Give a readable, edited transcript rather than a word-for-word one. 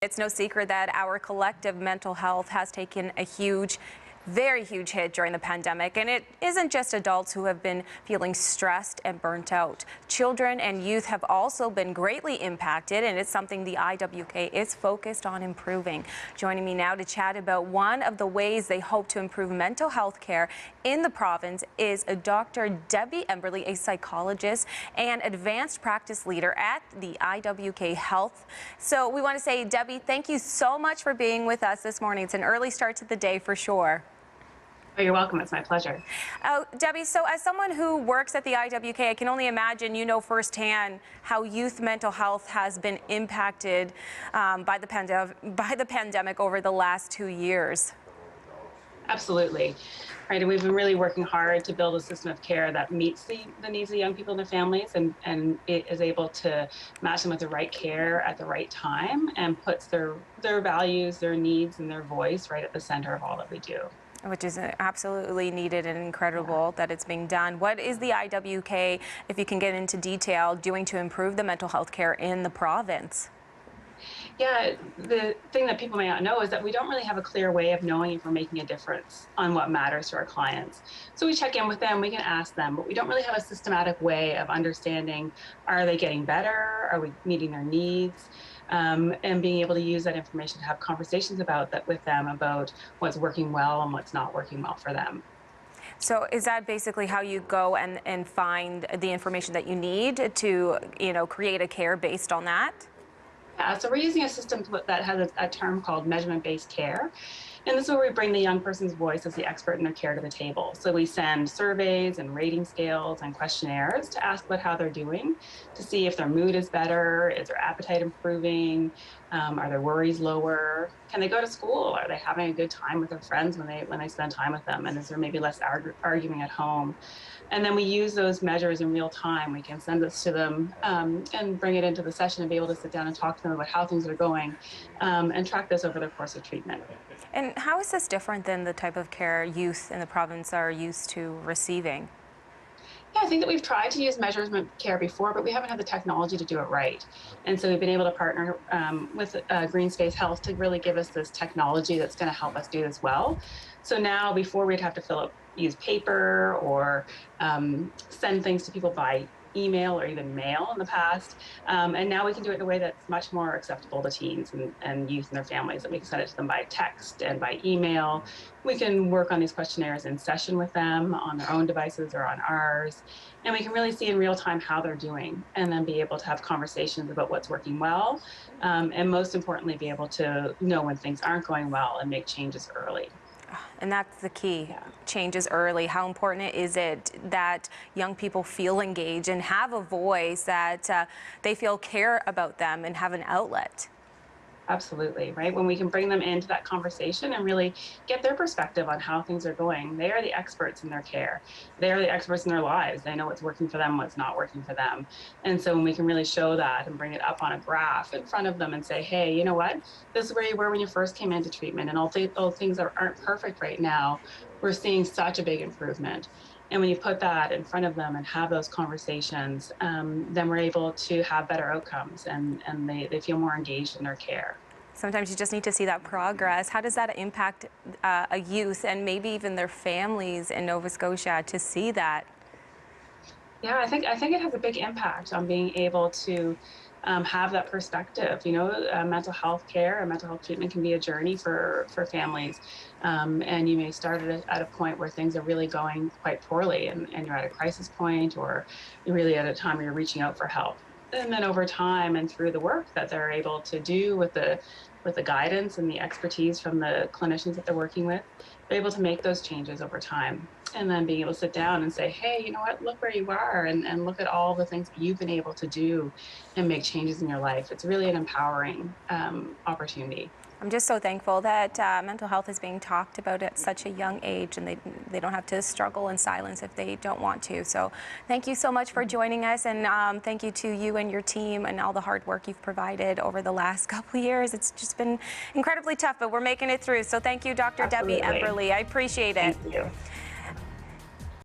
It's no secret that our collective mental health has taken a very huge hit during the pandemic, and it isn't just adults who have been feeling stressed and burnt out. Children and youth have also been greatly impacted, and it's something the IWK is focused on improving. Joining me now to chat about one of the ways they hope to improve mental health care in the province is Dr. Debbie Emberly, a psychologist and advanced practice leader at the IWK Health. So we want to say, Debbie, thank you so much for being with us this morning. It's an early start to the day for sure. Oh, you're welcome. It's my pleasure. Debbie, so as someone who works at the IWK, I can only imagine you know firsthand how youth mental health has been impacted by the pandemic over the last 2 years. Absolutely. Right. And we've been really working hard to build a system of care that meets the needs of young people and their families, and it is able to match them with the right care at the right time and puts their values, their needs, and their voice right at the center of all that we do. Which is absolutely needed and incredible that it's being done. What is the IWK, if you can get into detail, doing to improve the mental health care in the province? Yeah, the thing that people may not know is that we don't really have a clear way of knowing if we're making a difference on what matters to our clients. So we check in with them, we can ask them, but we don't really have a systematic way of understanding, are they getting better? Are we meeting their needs? And being able to use that information to have conversations about that with them about what's working well and what's not working well for them. So is that basically how you go and find the information that you need to, create a care based on that? Yeah, so we're using a system that has a term called measurement-based care. And this is where we bring the young person's voice as the expert in their care to the table. So we send surveys and rating scales and questionnaires to ask about how they're doing, to see if their mood is better, is their appetite improving, are their worries lower, can they go to school, are they having a good time with their friends when they spend time with them, and is there maybe less arguing at home. And then we use those measures in real time. We can send this to them and bring it into the session and be able to sit down and talk to them about how things are going and track this over the course of treatment. And how is this different than the type of care youth in the province are used to receiving? Yeah, I think that we've tried to use measurement care before, but we haven't had the technology to do it right. And so we've been able to partner with Green Space Health to really give us this technology that's going to help us do this well. So now, before we'd have to use paper or send things to people by email or even mail in the past. And now we can do it in a way that's much more acceptable to teens and youth and their families, that we can send it to them by text and by email. We can work on these questionnaires in session with them on their own devices or on ours. And we can really see in real time how they're doing and then be able to have conversations about what's working well. And most importantly, be able to know when things aren't going well and make changes early. And that's the key, changes early. How important is it that young people feel engaged and have a voice, that they feel care about them and have an outlet? Absolutely, right? When we can bring them into that conversation and really get their perspective on how things are going. They are the experts in their care. They are the experts in their lives. They know what's working for them, what's not working for them. And so when we can really show that and bring it up on a graph in front of them and say, hey, you know what? This is where you were when you first came into treatment, and all things that aren't perfect right now, we're seeing such a big improvement. And when you put that in front of them and have those conversations, then we're able to have better outcomes, and they feel more engaged in their care. Sometimes you just need to see that progress. How does that impact a youth and maybe even their families in Nova Scotia to see that? Yeah, I think it has a big impact on being able to have that perspective. Mental health care and mental health treatment can be a journey for families. And you may start at a point where things are really going quite poorly and you're at a crisis point, or you're really at a time where you're reaching out for help. And then over time and through the work that they're able to do with the guidance and the expertise from the clinicians that they're working with, they're able to make those changes over time. And then being able to sit down and say, hey, you know what, look where you are, and look at all the things you've been able to do and make changes in your life. It's really an empowering opportunity. I'm just so thankful that mental health is being talked about at such a young age, and they don't have to struggle in silence if they don't want to. So thank you so much for joining us, and thank you to you and your team and all the hard work you've provided over the last couple of years. It's just been incredibly tough, but we're making it through. So thank you, Dr. Absolutely. Debbie Emberly. I appreciate it. Thank you.